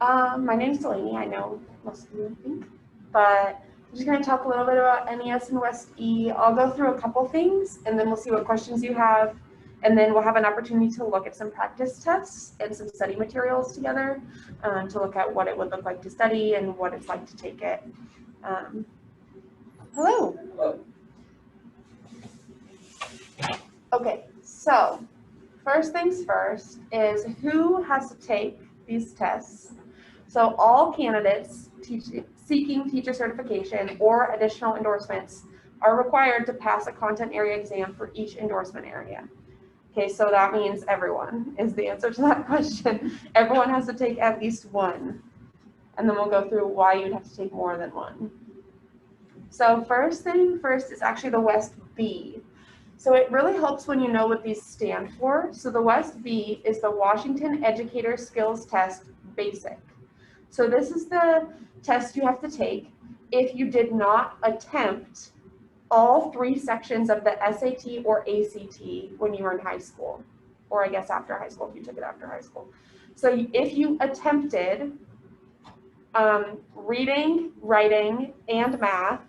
My name is Dalaney. I know most of you think, but I'm just going to talk a little bit about NES and WEST-E. I'll go through a couple things, and then we'll see what questions you have, and then we'll have an opportunity to look at some practice tests and some study materials together to look at what it would look like to study and what it's like to take it. Hello. Hello. Okay, so first things first is who has to take these tests. So all candidates seeking teacher certification or additional endorsements are required to pass a content area exam for each endorsement area. Okay, so that means everyone is the answer to that question. Everyone has to take at least one. And then we'll go through why you'd have to take more than one. So first thing first is actually the WEST-B. So it really helps when you know what these stand for. So the WEST-B is the Washington Educator Skills Test Basic. So this is the test you have to take if you did not attempt all 3 sections of the SAT or ACT when you were in high school, or I guess after high school if you took it after high school. So if you attempted reading, writing, and math,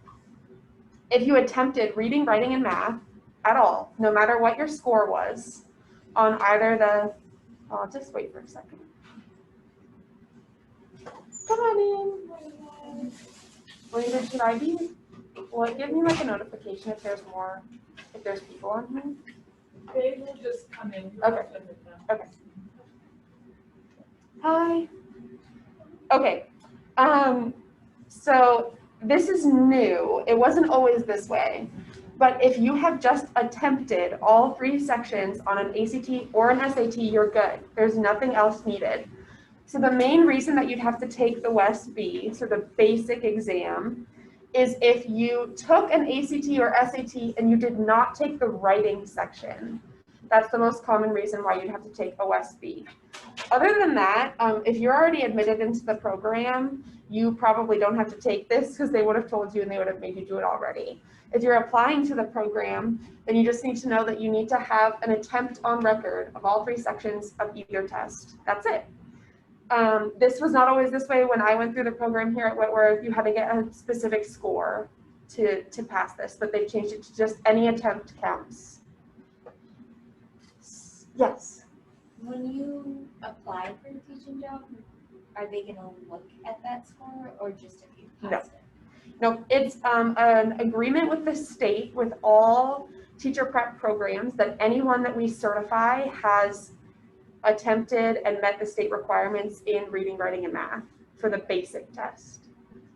if you attempted reading, writing, and math at all, no matter what your score was on either the, I'll just wait for a second. Come on in. Wait, should I be? Will it give me like a notification if there's more, if there's people on here? They will just come in. Okay. Okay. Hi. Okay. So this is new. It wasn't always this way. But if you have just attempted all 3 sections on an ACT or an SAT, you're good. There's nothing else needed. So the main reason that you'd have to take the WEST-B, so the basic exam, is if you took an ACT or SAT and you did not take the writing section. That's the most common reason why you'd have to take a WEST-B. Other than that, if you're already admitted into the program, you probably don't have to take this because they would have told you and they would have made you do it already. If you're applying to the program, then you just need to know that you need to have an attempt on record of all 3 sections of either test. That's it. This was not always this way when I went through the program here at Whitworth. You had to get a specific score to pass this, but they changed it to just any attempt counts. Yes? When you apply for a teaching job, are they going to look at that score or just if you passed it? No, it's an agreement with the state with all teacher prep programs that anyone that we certify has attempted and met the state requirements in reading, writing, and math for the basic test.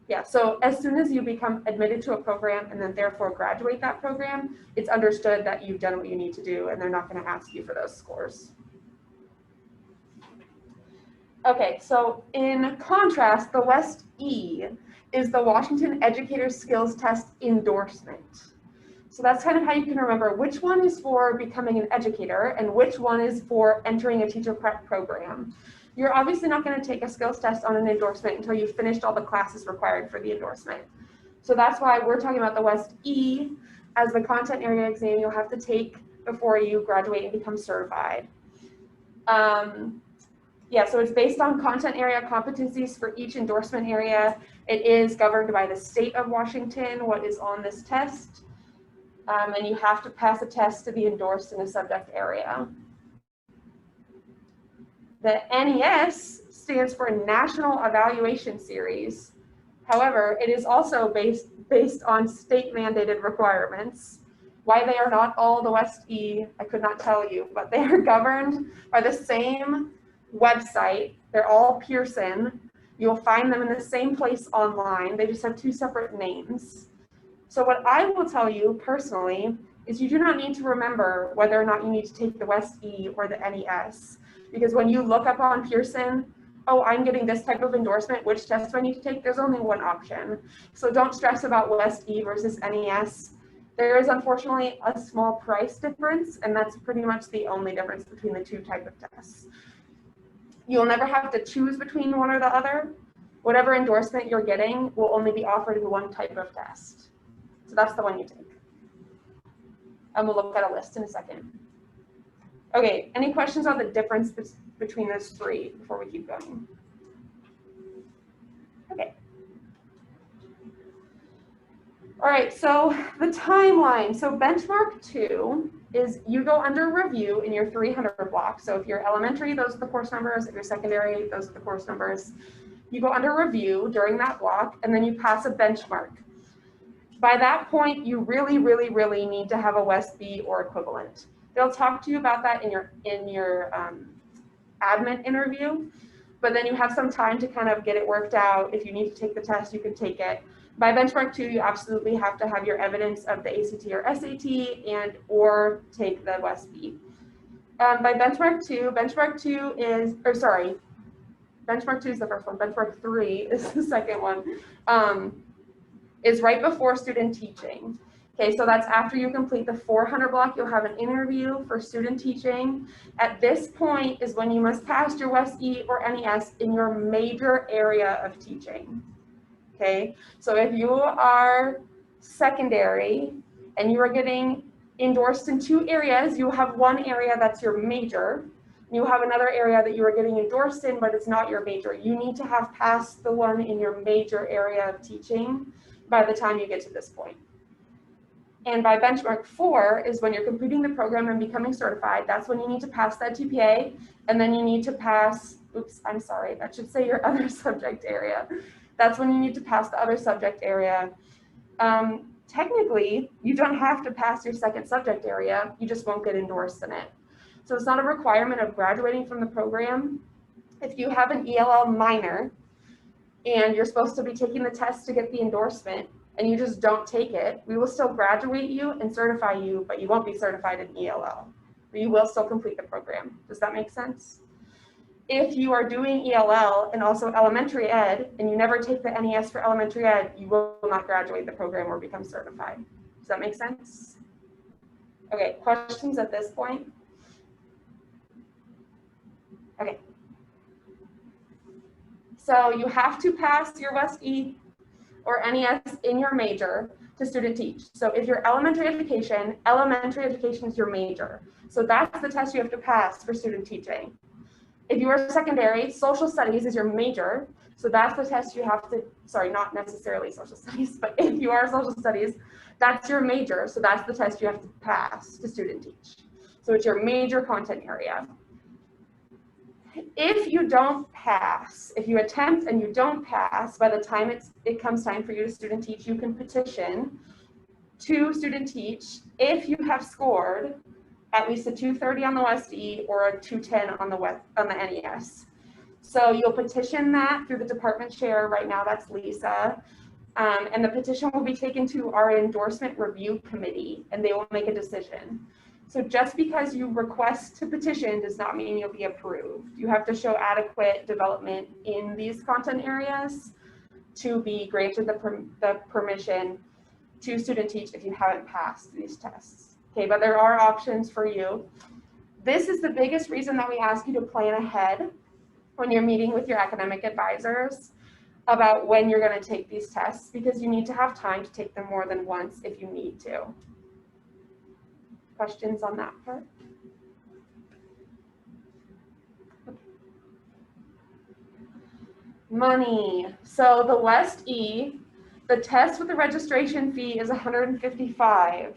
Yeah, so as soon as you become admitted to a program and then therefore graduate that program, it's understood that you've done what you need to do and they're not going to ask you for those scores. Okay, so in contrast, the WEST-E is the Washington Educator Skills Test Endorsement. So that's kind of how you can remember which one is for becoming an educator and which one is for entering a teacher prep program. You're obviously not going to take a skills test on an endorsement until you've finished all the classes required for the endorsement. So that's why we're talking about the WEST-E as the content area exam you'll have to take before you graduate and become certified. Yeah, so it's based on content area competencies for each endorsement area. It is governed by the state of Washington, what is on this test. And you have to pass a test to be endorsed in a subject area. The NES stands for National Evaluation Series. However, it is also based on state mandated requirements. Why they are not all the WEST-E, I could not tell you, but they are governed by the same website. They're all Pearson. You'll find them in the same place online. They just have 2 separate names. So what I will tell you personally is you do not need to remember whether or not you need to take the WEST-E or the NES. Because when you look up on Pearson, oh, I'm getting this type of endorsement, which test do I need to take? There's only one option. So don't stress about WEST-E versus NES. There is unfortunately a small price difference, and that's pretty much the only difference between the 2 types of tests. You'll never have to choose between one or the other. Whatever endorsement you're getting will only be offered in one type of test. So that's the one you take. And we'll look at a list in a second. Okay, any questions on the difference between those 3 before we keep going? Okay. All right, so the timeline. So benchmark 2 is you go under review in your 300 block. So if you're elementary, those are the course numbers. If you're secondary, those are the course numbers. You go under review during that block, and then you pass a benchmark. By that point, you really need to have a WEST-E or equivalent. They'll talk to you about that in your admin interview, but then you have some time to kind of get it worked out. If you need to take the test, you can take it. By benchmark 2, you absolutely have to have your evidence of the ACT or SAT and or take the WEST-E. By benchmark 2 is, benchmark 2 is the first one. Benchmark 3 is the second one. Is right before student teaching. Okay, so that's after you complete the 400 block, you'll have an interview for student teaching. At this point is when you must pass your WEST-E or NES in your major area of teaching. Okay, so if you are secondary and you are getting endorsed in 2 areas, you have one area that's your major. You have another area that you are getting endorsed in, but it's not your major. You need to have passed the one in your major area of teaching by the time you get to this point. And by benchmark 4 is when you're completing the program and becoming certified. That's when you need to pass that GPA, and then you need to pass, oops, I'm sorry, that should say your other subject area. That's when you need to pass the other subject area. Technically, you don't have to pass your second subject area, you just won't get endorsed in it. So it's not a requirement of graduating from the program. If you have an ELL minor, and you're supposed to be taking the test to get the endorsement, and you just don't take it, we will still graduate you and certify you, but you won't be certified in ELL. But you will still complete the program. Does that make sense? If you are doing ELL and also elementary ed, and you never take the NES for elementary ed, you will not graduate the program or become certified. Does that make sense? Okay, questions at this point? Okay. So you have to pass your WEST-E or NES in your major to student teach. So if you're elementary education is your major. So that's the test you have to pass for student teaching. If you are secondary, social studies is your major. So that's the test you have to, sorry, not necessarily social studies, but if you are social studies, that's your major. So that's the test you have to pass to student teach. So it's your major content area. If you don't pass, if you attempt and you don't pass, by the time it comes time for you to student teach, you can petition to student teach if you have scored at least a 230 on the WEST-E or a 210 on the NES. So you'll petition that through the department chair. Right now that's Lisa. And the petition will be taken to our endorsement review committee, and they will make a decision. So just because you request to petition does not mean you'll be approved. You have to show adequate development in these content areas to be granted the permission to student teach if you haven't passed these tests. Okay, but there are options for you. This is the biggest reason that we ask you to plan ahead when you're meeting with your academic advisors about when you're going to take these tests, because you need to have time to take them more than once if you need to. Questions on that part? Money. So the WEST-E, the test with the registration fee is $155.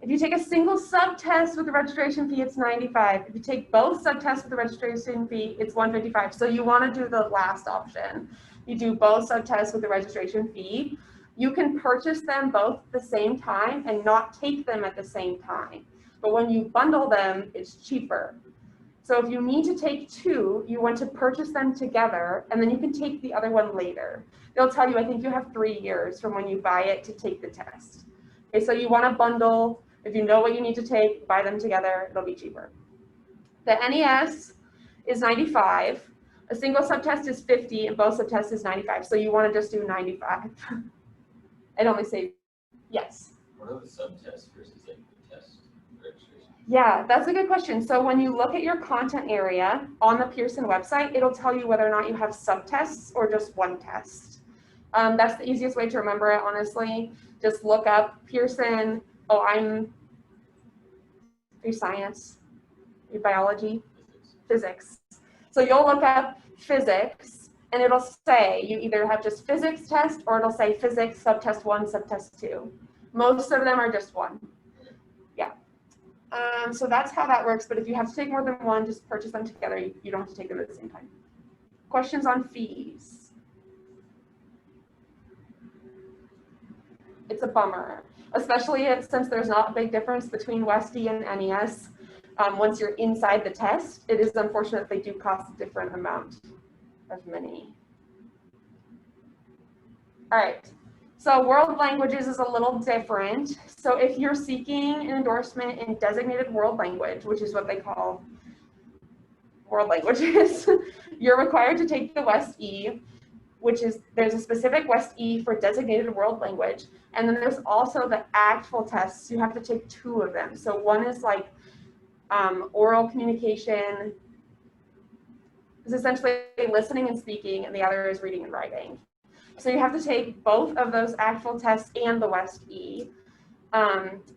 If you take a single subtest with the registration fee, it's $95. If you take both subtests with the registration fee, it's $155. So you want to do the last option. You do both subtests with the registration fee. You can purchase them both at the same time and not take them at the same time. But when you bundle them, it's cheaper. So if you need to take 2, you want to purchase them together, and then you can take the other one later. They'll tell you, I think you have 3 years from when you buy it to take the test. Okay, so you want to bundle. If you know what you need to take, buy them together, it'll be cheaper. The NES is $95. A single subtest is $50, and both subtests is $95. So you want to just do $95. I'd only say yes. What are the subtests versus like the test registration? Yeah, that's a good question. So when you look at your content area on the Pearson website, it'll tell you whether or not you have subtests or just one test. That's the easiest way to remember it, honestly. Just look up Pearson. Oh, I'm through science, through biology, physics. So you'll look up physics, and it'll say you either have just physics test or it'll say physics subtest 1, subtest 2. Most of them are just 1. Yeah. So that's how that works, but if you have to take more than one, just purchase them together. You don't have to take them at the same time. Questions on fees? It's a bummer, especially since there's not a big difference between WEST-E and NES. Once you're inside the test, it is unfortunate they do cost a different amount of money. All right, so world languages is a little different. So if you're seeking an endorsement in designated world language, which is what they call world languages, you're required to take the WEST-E, which is, there's a specific WEST-E for designated world language, and then there's also the actual tests. You have to take 2 of them. So one is like oral communication, is essentially listening and speaking, and the other is reading and writing. So you have to take both of those actual tests and the WEST-E.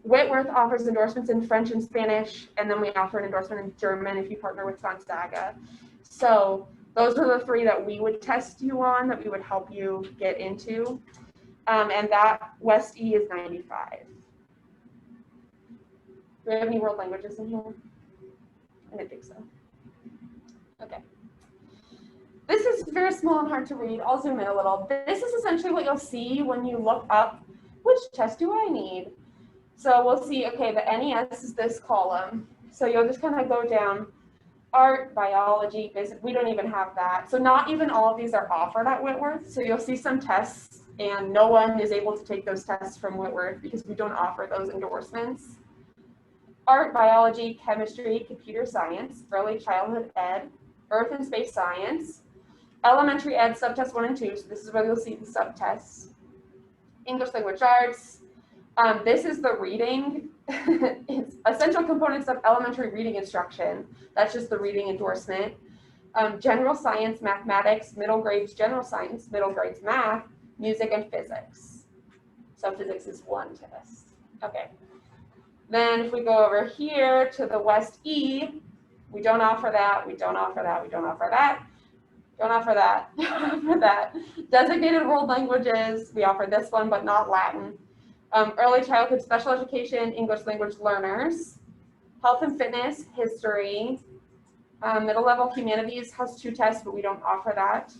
Whitworth offers endorsements in French and Spanish, and then we offer an endorsement in German if you partner with Gonzaga. So those are the 3 that we would test you on, that we would help you get into. And that WEST-E is 95. Do we have any world languages in here? I didn't think so. Okay. This is very small and hard to read. I'll zoom in a little. This is essentially what you'll see when you look up, which test do I need? So we'll see, okay, the NES is this column. So you'll just kind of go down, art, biology, business. We don't even have that. So not even all of these are offered at Whitworth. So you'll see some tests, and no one is able to take those tests from Whitworth because we don't offer those endorsements. Art, biology, chemistry, computer science, early childhood ed, earth and space science, elementary ed subtest 1 and 2, so this is where you'll see the subtests. English language arts, this is the reading. It's essential components of elementary reading instruction. That's just the reading endorsement. General science, mathematics, middle grades general science, middle grades math, music, and physics. So physics is 1 test. Okay. Then if we go over here to the WEST-E, we don't offer that, we don't offer that, we don't offer that, don't offer that, don't offer that. Designated world languages, we offer this one, but not Latin. Early childhood special education, English language learners. Health and fitness, history. Middle level humanities has 2 tests, but we don't offer that.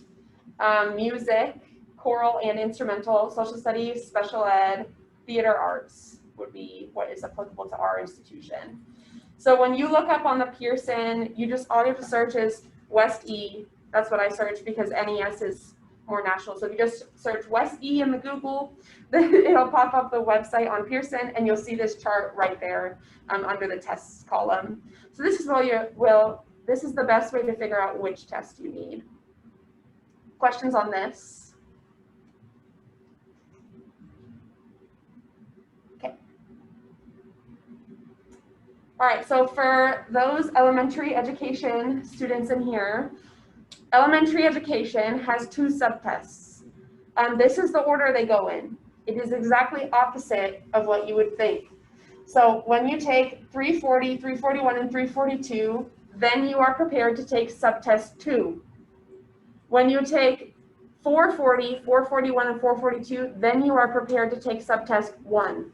Music, choral and instrumental, social studies, special ed, theater arts would be what is applicable to our institution. So when you look up on the Pearson, all you have to search is WEST-E. That's what I searched because NES is more national. So if you just search WEST-E in the Google, then it'll pop up the website on Pearson, and you'll see this chart right there under the tests column. So this is this is the best way to figure out which test you need. Questions on this? All right, so for those elementary education students in here, elementary education has 2 subtests. This is the order they go in. It is exactly opposite of what you would think. So when you take 340, 341, and 342, then you are prepared to take subtest 2. When you take 440, 441, and 442, then you are prepared to take subtest 1.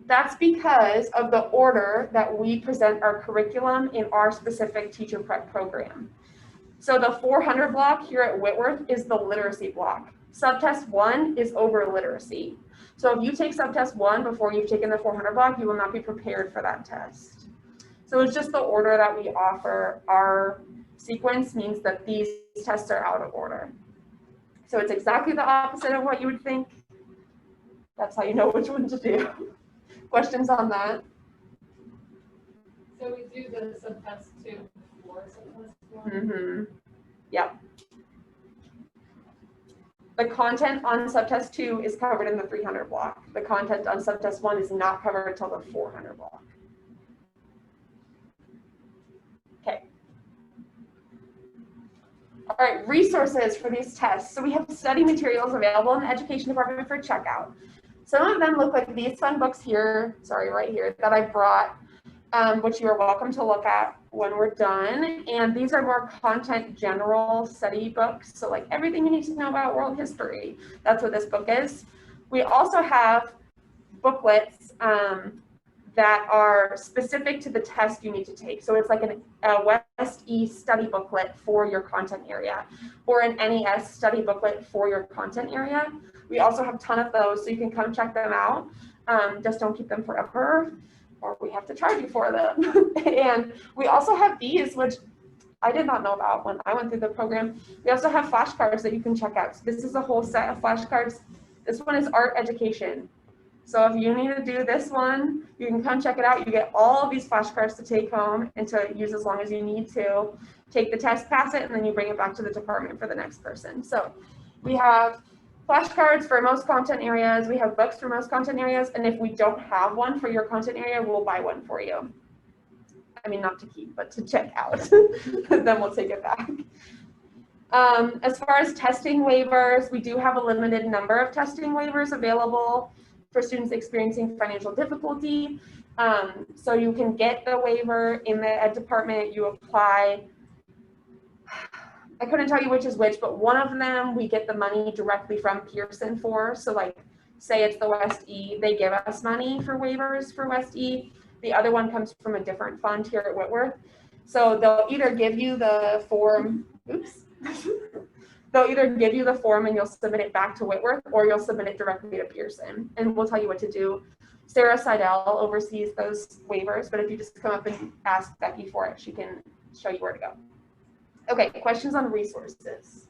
That's because of the order that we present our curriculum in our specific teacher prep program. So the 400 block here at Whitworth is the literacy block. Subtest 1 is over literacy. So if you take subtest 1 before you've taken the 400 block, you will not be prepared for that test. So it's just the order that we offer. Our sequence means that these tests are out of order. So it's exactly the opposite of what you would think. That's how you know which one to do. Questions on that? So we do the subtest 2 before subtest 1? Mm-hmm. Yep. The content on subtest 2 is covered in the 300 block. The content on subtest 1 is not covered until the 400 block. Okay. All right, resources for these tests. So we have study materials available in the education department for checkout. Some of them look like these fun books here, sorry, right here, that I brought, which you are welcome to look at. when we're done. And these are more content general study books. So like everything you need to know about world history. That's what this book is. We also have booklets that are specific to the test you need to take. So it's like a WEST-E study booklet for your content area, or an NES study booklet for your content area. We also have a ton of those, so you can come check them out. Just don't keep them forever, or we have to charge you for them. And we also have these, which I did not know about when I went through the program. We also have flashcards that you can check out. So this is a whole set of flashcards. This one is art education. So if you need to do this one, you can come check it out. You get all of these flashcards to take home and to use as long as you need to. Take the test, pass it, and then you bring it back to the department for the next person. So we have flashcards for most content areas. We have books for most content areas. And if we don't have one for your content area, we'll buy one for you. I mean, not to keep, but to check out. Then we'll take it back. As far as testing waivers, we do have a limited number of testing waivers available for students experiencing financial difficulty. So you can get the waiver in the ed department, you apply. I couldn't tell you which is which, but one of them we get the money directly from Pearson for. So like, say it's the WEST-E, they give us money for waivers for WEST-E. The other one comes from a different fund here at Whitworth. So they'll either give you the form, they'll either give you the form and you'll submit it back to Whitworth, or you'll submit it directly to Pearson, and we'll tell you what to do. Sarah Seidel oversees those waivers, but if you just come up and ask Becky for it, she can show you where to go. Okay, questions on resources.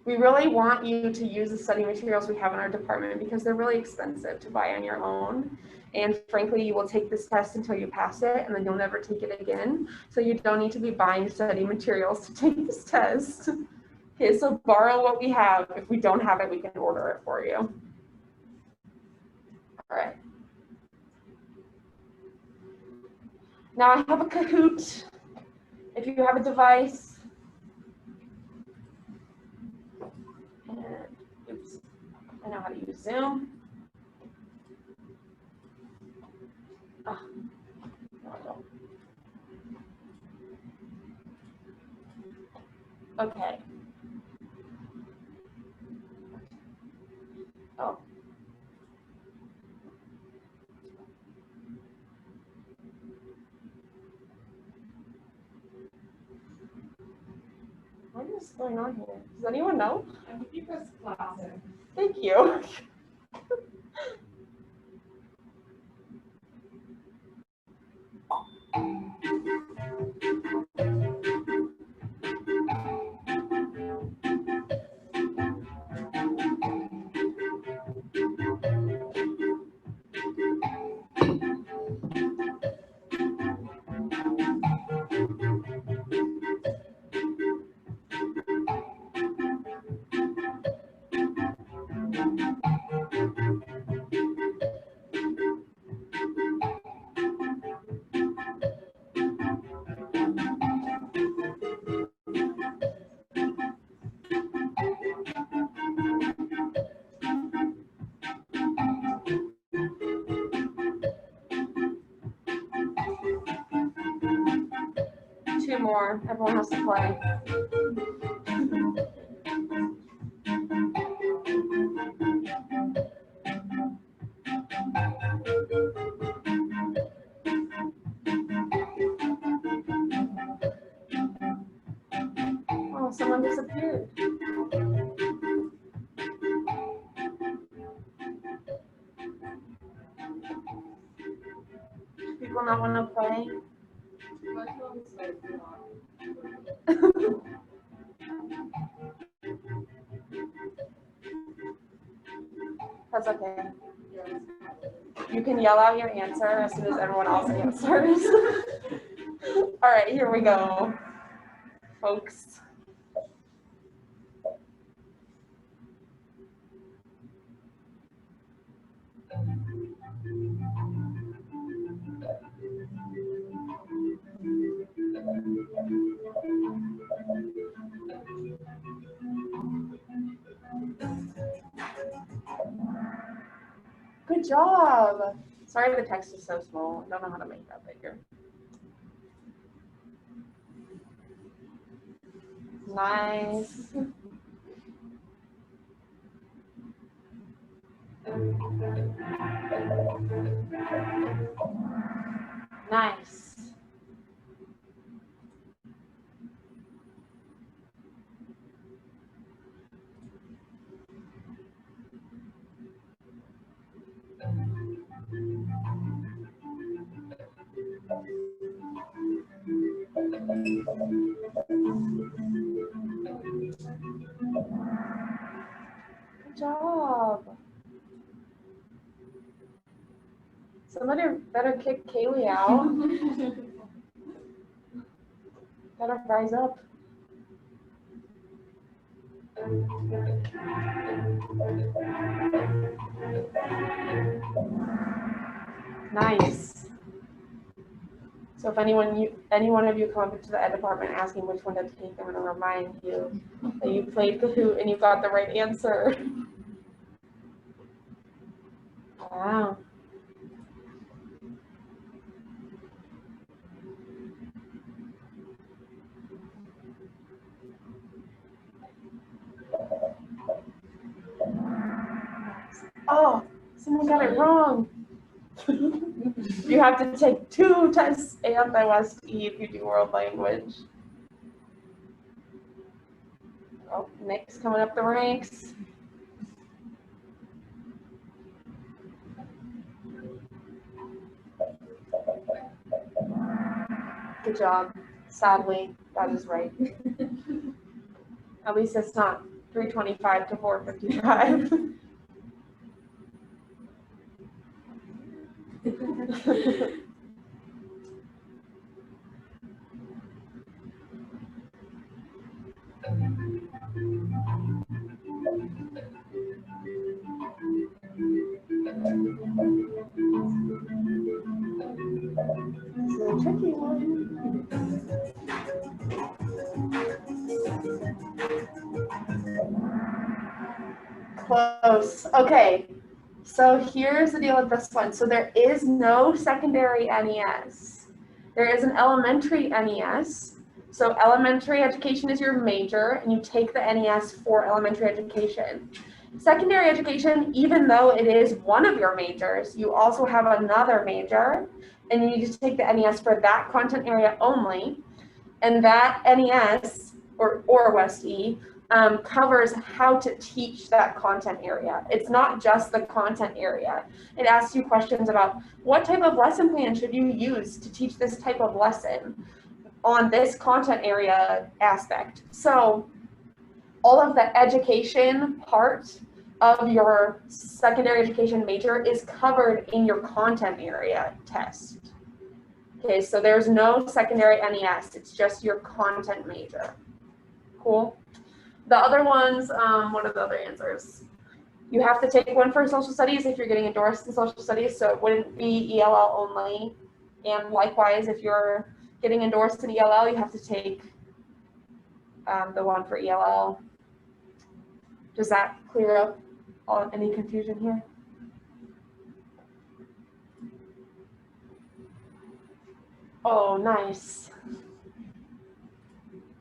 We really want you to use the study materials we have in our department because they're really expensive to buy on your own. And frankly, you will take this test until you pass it, and then you'll never take it again. So you don't need to be buying study materials to take this test. Okay, so borrow what we have. If we don't have it, we can order it for you. All right. Now I have a Kahoot. If you have a device, and, oops, I know how to use Zoom. Oh, no, I don't. Okay. Oh. What is going on here? Does anyone know? I think you press classic. Thank you. Two more. Everyone has to play. Oh, someone disappeared. People not want to play. That's okay. You can yell out your answer as soon as everyone else answers. All right, here we go, folks. Good job. Sorry, the text is so small. I don't know how to make that bigger. Nice. Nice. Good job. Somebody better kick Kaylee out. Gotta rise up. Nice. So if any one of you come up to the ed department asking which one to take, I'm gonna remind you that you played Kahoot and you got the right answer. Wow. Oh, someone got it wrong. You have to take 2 tests and the WEST-E if you do world language. Oh, Nick's coming up the ranks. Good job. Sadly, that is right. At least it's not 325 to 455. This is a tricky one. Close. Okay. So here's the deal with this one. So there is no secondary NES. There is an elementary NES. So elementary education is your major, and you take the NES for elementary education. Secondary education, even though it is one of your majors, you also have another major, and you need to take the NES for that content area only. And that NES, or WEST-E, covers how to teach that content area. It's not just the content area. It asks you questions about what type of lesson plan should you use to teach this type of lesson on this content area aspect. So all of the education part of your secondary education major is covered in your content area test. Okay, so there's no secondary NES, it's just your content major. Cool. The other ones, what are the other answers? You have to take one for social studies if you're getting endorsed in social studies, so it wouldn't be ELL only. And likewise, if you're getting endorsed in ELL, you have to take the one for ELL. Does that clear up any confusion here? Oh, nice.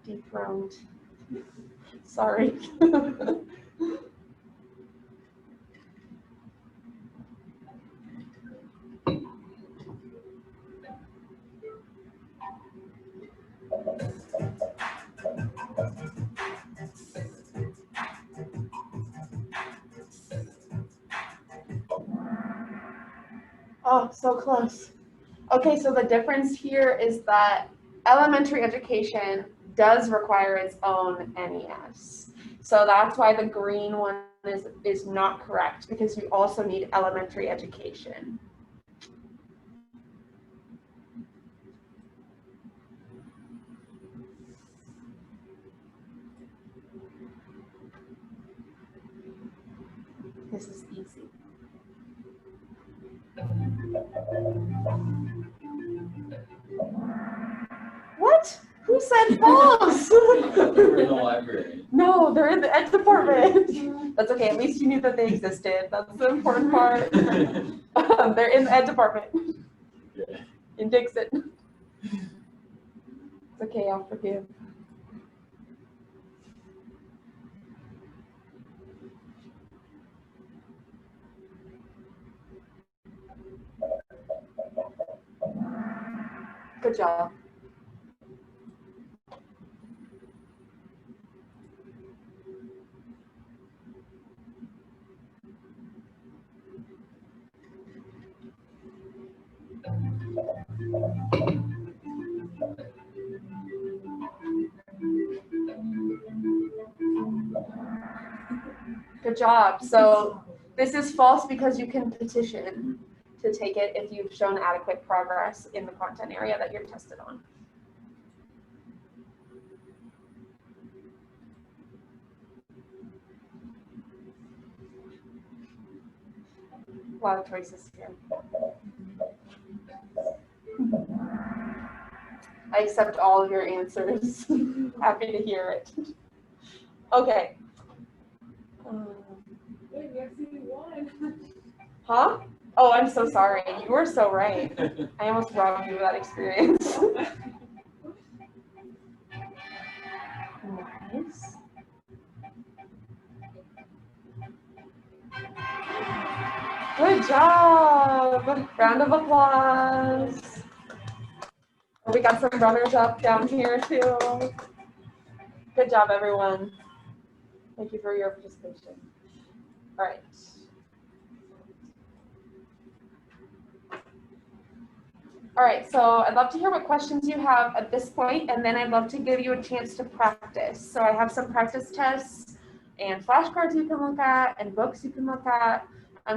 Dethroned. Sorry. Oh, so close. Okay, so the difference here is that elementary education does require its own NES. So that's why the green one is not correct, because you also need elementary education. This is easy. What? Who said false? They're in the library. No, they're in the ed department. That's okay. At least you knew that they existed. That's the important part. They're in the ed department Yeah. in Dixon. It's okay, I'll forgive. Good job. Good job. So this is false because you can petition to take it if you've shown adequate progress in the content area that you're tested on. A lot of choices here. I accept all of your answers. Happy to hear it. Okay. Wait, we actually won. Huh? Oh, I'm so sorry. You were so right. I almost robbed you of that experience. Nice. Good job. Round of applause. We got some runners up down here too. Good job, everyone. Thank you for your participation. All right. All right, so I'd love to hear what questions you have at this point, and then I'd love to give you a chance to practice. So I have some practice tests and flashcards you can look at and books you can look at.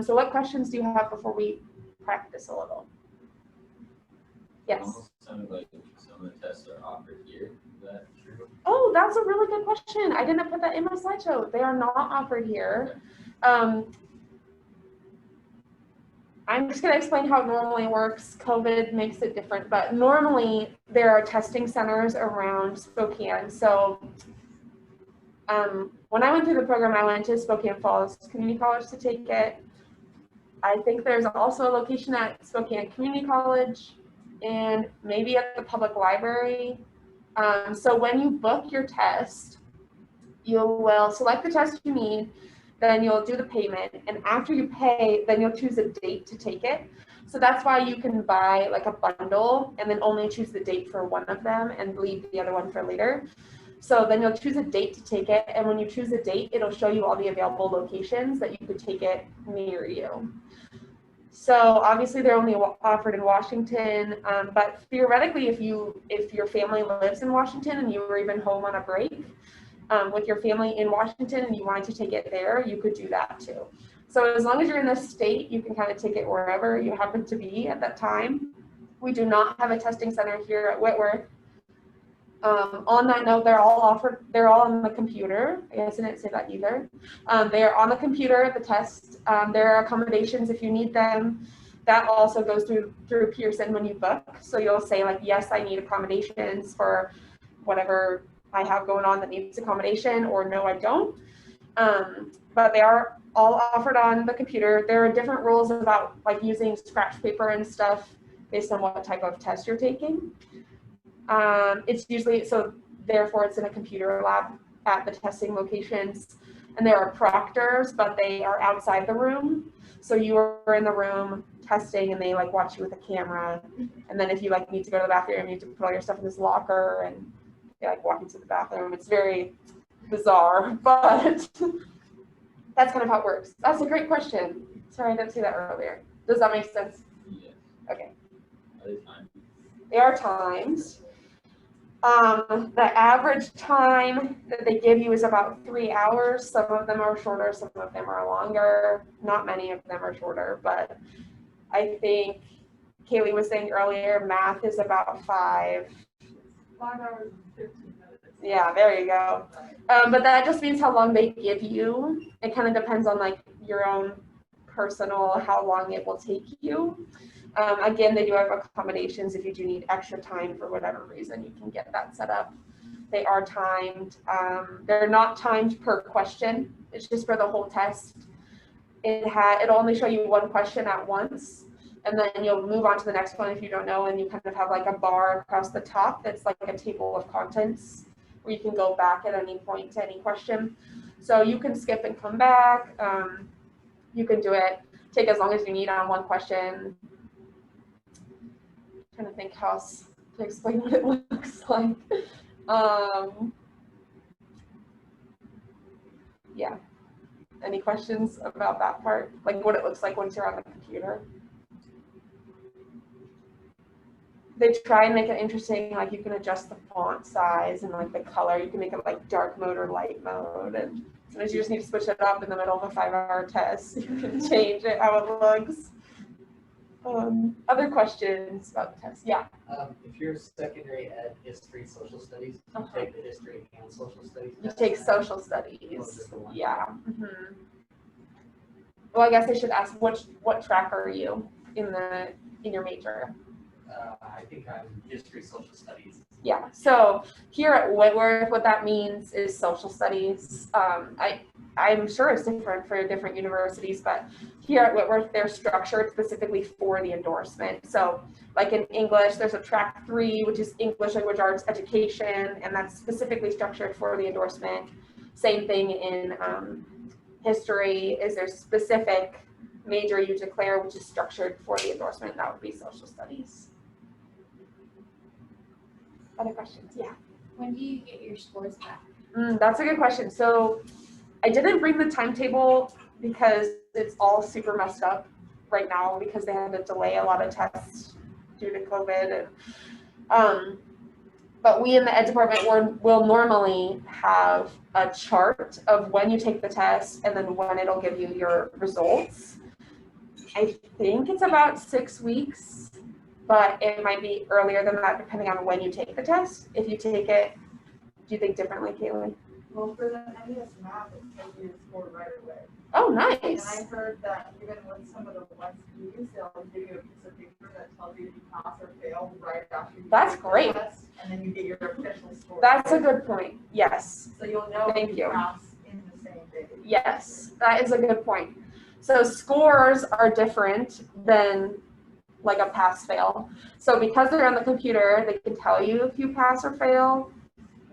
So what questions do you have before we practice a little? Yes. Almost sounded like some of the tests are offered here. Is that true? Oh, that's a really good question. I didn't put that in my slideshow. They are not offered here. I'm just going to explain how it normally works. COVID makes it different, but normally there are testing centers around Spokane. So when I went through the program, I went to Spokane Falls Community College to take it. I think there's also a location at Spokane Community College and maybe at the public library. So when you book your test, you will select the test you need, then you'll do the payment, and after you pay, then you'll choose a date to take it. So that's why you can buy like a bundle and then only choose the date for one of them and leave the other one for later. So then you'll choose a date to take it, and when you choose a date, it'll show you all the available locations that you could take it near you. So obviously they're only offered in Washington, but theoretically, if your family lives in Washington and you were even home on a break with your family in Washington and you wanted to take it there, you could do that too. So as long as you're in the state, you can kind of take it wherever you happen to be at that time. We do not have a testing center here at Whitworth. On that note, they're all on the computer. I guess I didn't say that either. They are on the computer, the test. There are accommodations if you need them. That also goes through Pearson when you book. So you'll say like, yes, I need accommodations for whatever I have going on that needs accommodation, or no, I don't. But they are all offered on the computer. There are different rules about like using scratch paper and stuff based on what type of test you're taking. It's usually, so therefore it's in a computer lab at the testing locations, and there are proctors, but they are outside the room. So you are in the room testing and they like watch you with a camera. And then if you like need to go to the bathroom, you need to put all your stuff in this locker and they like walk into the bathroom. It's very bizarre, but that's kind of how it works. That's a great question. Sorry, I didn't say that earlier. Does that make sense? Yeah. Okay. Are they timed? They are timed. The average time that they give you is about 3 hours. Some of them are shorter, some of them are longer. Not many of them are shorter, but I think Kaylee was saying earlier, math is about 5. 5 hours and 15 minutes. Yeah, there you go. But that just means how long they give you. It kind of depends on like your own personal, how long it will take you. Again, they do have accommodations. If you do need extra time for whatever reason, you can get that set up. They are timed. They're not timed per question. It's just for the whole test. It'll only show you one question at once. and then you'll move on to the next one if you don't know, and you kind of have like a bar across the top that's like a table of contents where you can go back at any point to any question. So you can skip and come back. You can do it, take as long as you need on one question. I'm trying to think how else to explain what it looks like. Yeah. Any questions about that part? Like what it looks like once you're on the computer? They try and make it interesting, like you can adjust the font size and like the color. You can make it like dark mode or light mode, and sometimes you just need to switch it up in the middle of a 5-hour test. You can change it how it looks. Other questions about the test? Yeah. If you're secondary ed, history, social studies, you take the history and social studies. You take social studies. Just the one. Yeah. Well, I guess I should ask what track are you in your major? I think I'm history, social studies. Yeah, so here at Whitworth, what that means is social studies. I'm sure it's different for different universities, but here at Whitworth, they're structured specifically for the endorsement. So like in English, there's a track 3, which is English language arts education, and that's specifically structured for the endorsement. Same thing in history, is there specific major you declare, which is structured for the endorsement. That would be social studies. Other questions? Yeah. When do you get your scores back? That's a good question. So I didn't bring the timetable because it's all super messed up right now because they had to delay a lot of tests due to COVID. And but we in the ed department will normally have a chart of when you take the test and then when it'll give you your results. I think it's about 6 weeks, but it might be earlier than that depending on when you take the test. If you take it, do you think differently, Caitlin? Well, for the NES math, it tells you the score right away. Oh, And nice. I heard that even with some of the West-E's, they'll give you a piece of paper that tells you if you pass or fail right after you That's take the great. test, and then you get your official score. That's a good point. Yes. So you'll know Thank if you. you pass in the same day. Yes, that is a good point. So scores are different than like a pass-fail. So because they're on the computer, they can tell you if you pass or fail.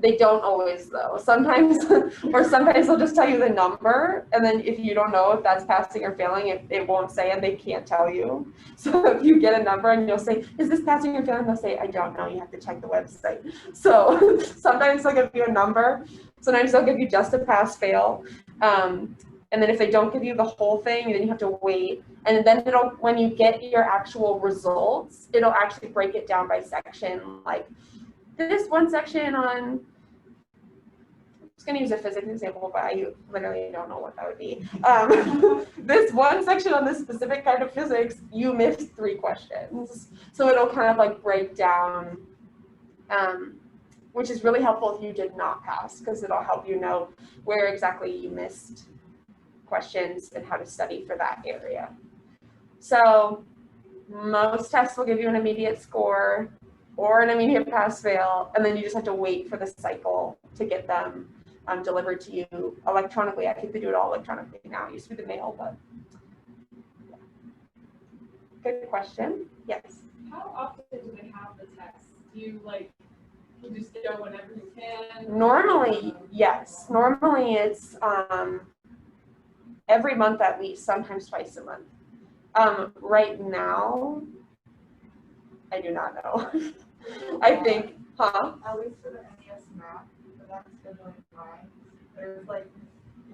They don't always though. Sometimes, or sometimes they'll just tell you the number, and then if you don't know if that's passing or failing, it won't say and they can't tell you. So if you get a number and you'll say, is this passing or failing? They'll say, I don't know, you have to check the website. So sometimes they'll give you a number, sometimes they'll give you just a pass-fail. And then if they don't give you the whole thing, then you have to wait. And then when you get your actual results, it'll actually break it down by section. Like this one section on, I'm just gonna use a physics example, but I literally don't know what that would be. This one section on this specific kind of physics, you missed 3 questions. So it'll kind of like break down, which is really helpful if you did not pass, because it'll help you know where exactly you missed questions and how to study for that area. So most tests will give you an immediate score or an immediate pass-fail, and then you just have to wait for the cycle to get them delivered to you electronically. I think they do it all electronically now. It used to be the mail, but yeah. Good question. Yes. How often do they have the tests? Do you just go whenever you can? Normally, yes. Normally it's every month at least, sometimes twice a month. Right now, I do not know. I think, At least for the NES math, but that's scheduling fine. There's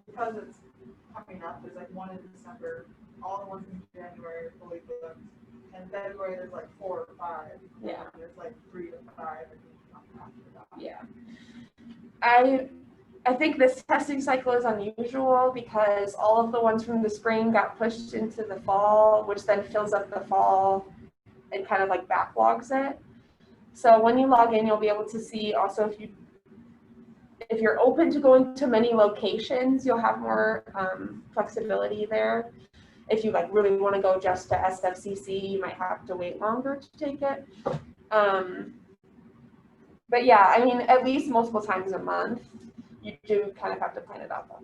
because it's coming up, there's one in December, all the ones in January are fully booked. And February there's 4 or 5. Yeah. And there's 3 to 5 and after that. yeah. I think this testing cycle is unusual because all of the ones from the spring got pushed into the fall, which then fills up the fall and kind of backlogs it. So when you log in, you'll be able to see also if you're open to going to many locations, you'll have more flexibility there. If you really want to go just to SFCC, you might have to wait longer to take it. But yeah, I mean, at least multiple times a month. You do kind of have to plan it out though.